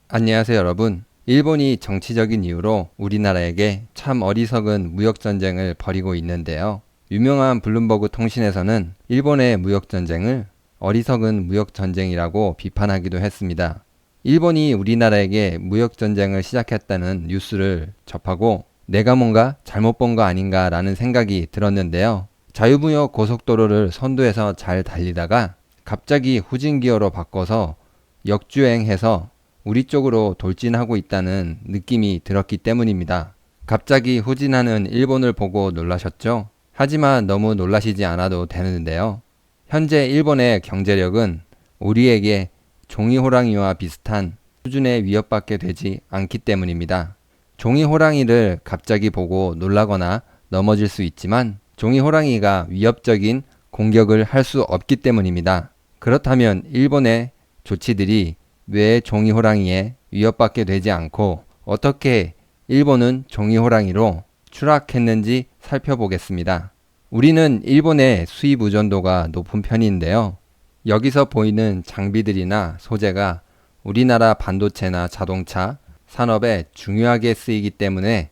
안녕하세요, 여러분. 일본이 정치적인 이유로 우리나라에게 참 어리석은 무역전쟁을 벌이고 있는데요. 유명한 블룸버그 통신에서는 일본의 무역전쟁을 어리석은 무역전쟁이라고 비판하기도 했습니다. 일본이 우리나라에게 무역전쟁을 시작했다는 뉴스를 접하고 내가 뭔가 잘못 본 거 아닌가라는 생각이 들었는데요. 자유무역 고속도로를 선두에서 잘 달리다가 갑자기 후진기어로 바꿔서 역주행해서 우리 쪽으로 돌진하고 있다는 느낌이 들었기 때문입니다. 갑자기 후진하는 일본을 보고 놀라셨죠? 하지만 너무 놀라시지 않아도 되는데요. 현재 일본의 경제력은 우리에게 종이호랑이와 비슷한 수준의 위협받게 되지 않기 때문입니다. 종이호랑이를 갑자기 보고 놀라거나 넘어질 수 있지만 종이호랑이가 위협적인 공격을 할 수 없기 때문입니다. 그렇다면 일본의 조치들이 왜 종이호랑이에 위협받게 되지 않고 어떻게 일본은 종이호랑이로 추락했는지 살펴보겠습니다. 우리는 일본의 수입 의존도가 높은 편인데요. 여기서 보이는 장비들이나 소재가 우리나라 반도체나 자동차 산업에 중요하게 쓰이기 때문에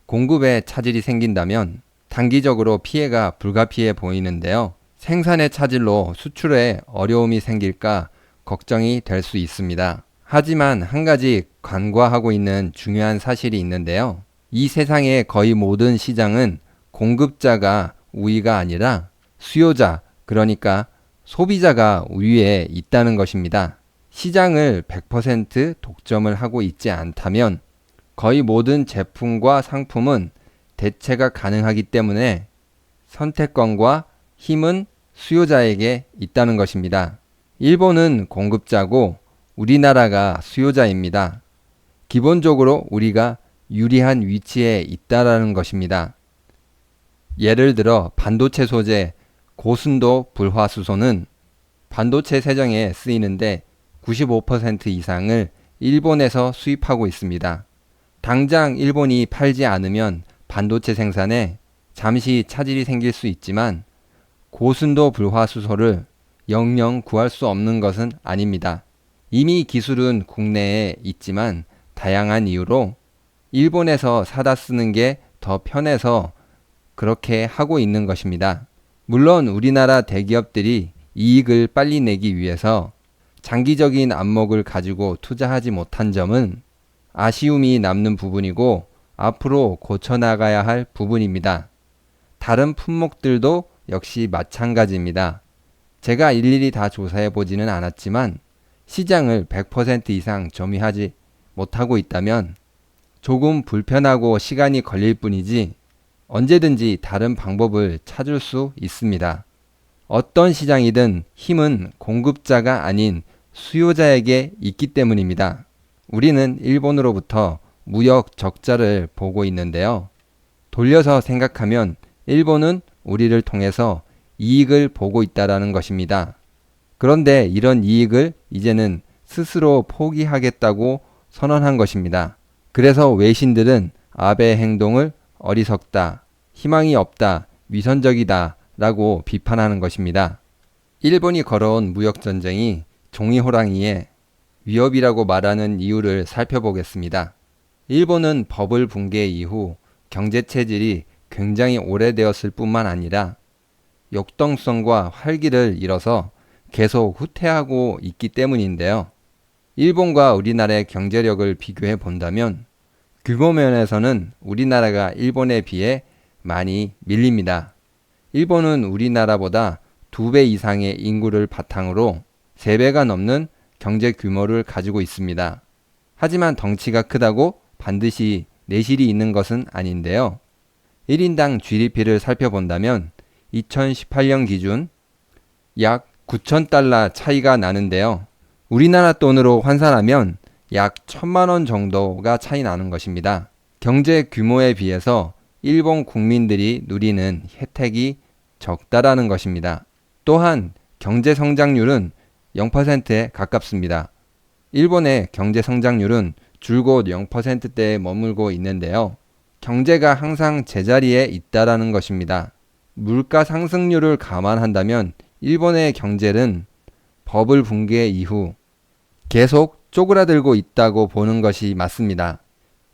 공급에 차질이 생긴다면 단기적으로 피해가 불가피해 보이는데요. 생산의 차질로 수출에 어려움이 생길까 걱정이 될 수 있습니다. 하지만 한 가지 간과하고 있는 중요한 사실이 있는데요. 이 세상의 거의 모든 시장은 공급자가 우위가 아니라 수요자, 그러니까 소비자가 우위에 있다는 것입니다. 시장을 100% 독점을 하고 있지 않다면 거의 모든 제품과 상품은 대체가 가능하기 때문에 선택권과 힘은 수요자에게 있다는 것입니다. 일본은 공급자고 우리나라가 수요자입니다. 기본적으로 우리가 유리한 위치에 있다라는 것입니다. 예를 들어 반도체 소재 고순도 불화수소는 반도체 세정에 쓰이는데 95% 이상을 일본에서 수입하고 있습니다. 당장 일본이 팔지 않으면 반도체 생산에 잠시 차질이 생길 수 있지만 고순도 불화수소를 영영 구할 수 없는 것은 아닙니다. 이미 기술은 국내에 있지만 다양한 이유로 일본에서 사다 쓰는 게 더 편해서 그렇게 하고 있는 것입니다. 물론 우리나라 대기업들이 이익을 빨리 내기 위해서 장기적인 안목을 가지고 투자하지 못한 점은 아쉬움이 남는 부분이고 앞으로 고쳐나가야 할 부분입니다. 다른 품목들도 역시 마찬가지입니다. 제가 일일이 다 조사해 보지는 않았지만 시장을 100% 이상 점유하지 못하고 있다면 조금 불편하고 시간이 걸릴 뿐이지 언제든지 다른 방법을 찾을 수 있습니다. 어떤 시장이든 힘은 공급자가 아닌 수요자에게 있기 때문입니다. 우리는 일본으로부터 무역 적자를 보고 있는데요. 돌려서 생각하면 일본은 우리를 통해서 이익을 보고 있다라는 것입니다. 그런데 이런 이익을 이제는 스스로 포기하겠다고 선언한 것입니다. 그래서 외신들은 아베의 행동을 어리석다, 희망이 없다, 위선적이다 라고 비판하는 것입니다. 일본이 걸어온 무역전쟁이 종이호랑이의 위협이라고 말하는 이유를 살펴보겠습니다. 일본은 버블 붕괴 이후 경제체질이 굉장히 오래되었을 뿐만 아니라 역동성과 활기를 잃어서 계속 후퇴하고 있기 때문인데요. 일본과 우리나라의 경제력을 비교해 본다면 규모 면에서는 우리나라가 일본에 비해 많이 밀립니다. 일본은 우리나라보다 2배 이상의 인구를 바탕으로 3배가 넘는 경제 규모를 가지고 있습니다. 하지만 덩치가 크다고 반드시 내실이 있는 것은 아닌데요. 1인당 GDP를 살펴본다면 2018년 기준 약 9,000달러 차이가 나는데요. 우리나라 돈으로 환산하면 약 1,000만 원 정도가 차이 나는 것입니다. 경제 규모에 비해서 일본 국민들이 누리는 혜택이 적다라는 것입니다. 또한 경제 성장률은 0%에 가깝습니다. 일본의 경제 성장률은 줄곧 0%대에 머물고 있는데요. 경제가 항상 제자리에 있다라는 것입니다. 물가 상승률을 감안한다면 일본의 경제는 버블 붕괴 이후 계속 쪼그라들고 있다고 보는 것이 맞습니다.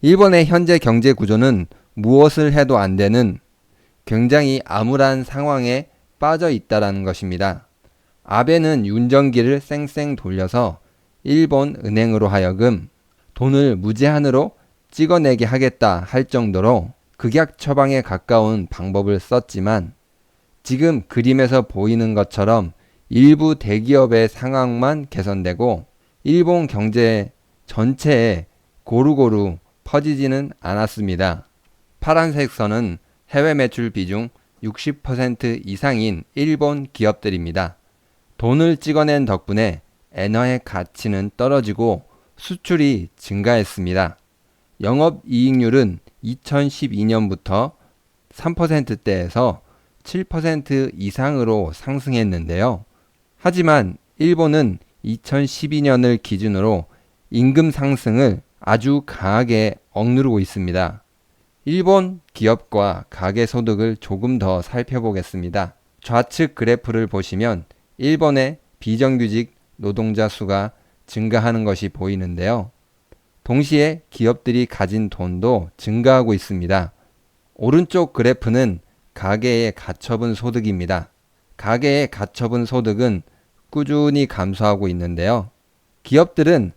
일본의 현재 경제 구조는 무엇을 해도 안 되는 굉장히 암울한 상황에 빠져 있다는 것입니다. 아베는 윤전기를 쌩쌩 돌려서 일본 은행으로 하여금 돈을 무제한으로 찍어내게 하겠다 할 정도로 극약 처방에 가까운 방법을 썼지만 지금 그림에서 보이는 것처럼 일부 대기업의 상황만 개선되고 일본 경제 전체에 고루고루 퍼지지는 않았습니다. 파란색 선은 해외 매출 비중 60% 이상인 일본 기업들입니다. 돈을 찍어낸 덕분에 엔화의 가치는 떨어지고 수출이 증가했습니다. 영업이익률은 2012년부터 3%대에서 7% 이상으로 상승했는데요. 하지만 일본은 2012년을 기준으로 임금 상승을 아주 강하게 억누르고 있습니다. 일본 기업과 가계 소득을 조금 더 살펴보겠습니다. 좌측 그래프를 보시면 일본의 비정규직 노동자 수가 증가하는 것이 보이는데요. 동시에 기업들이 가진 돈도 증가하고 있습니다. 오른쪽 그래프는 가계의 가처분 소득입니다. 가계의 가처분 소득은 꾸준히 감소하고 있는데요. 기업들은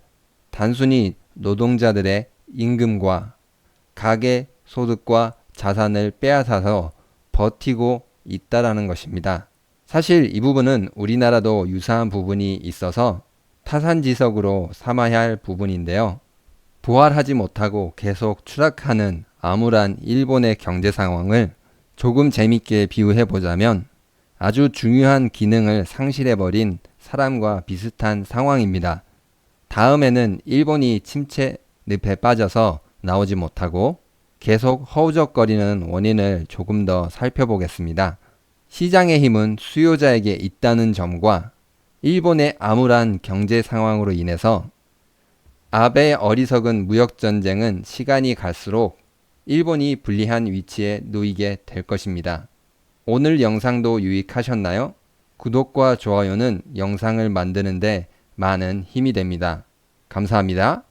단순히 노동자들의 임금과 가계 소득과 자산을 빼앗아서 버티고 있다라는 것입니다. 사실 이 부분은 우리나라도 유사한 부분이 있어서 타산지석으로 삼아야 할 부분인데요. 부활하지 못하고 계속 추락하는 암울한 일본의 경제 상황을 조금 재밌게 비유해 보자면 아주 중요한 기능을 상실해버린 사람과 비슷한 상황입니다. 다음에는 일본이 침체 늪에 빠져서 나오지 못하고 계속 허우적거리는 원인을 조금 더 살펴보겠습니다. 시장의 힘은 수요자에게 있다는 점과 일본의 암울한 경제 상황으로 인해서 아베의 어리석은 무역전쟁은 시간이 갈수록 일본이 불리한 위치에 놓이게 될 것입니다. 오늘 영상도 유익하셨나요? 구독과 좋아요는 영상을 만드는데 많은 힘이 됩니다. 감사합니다.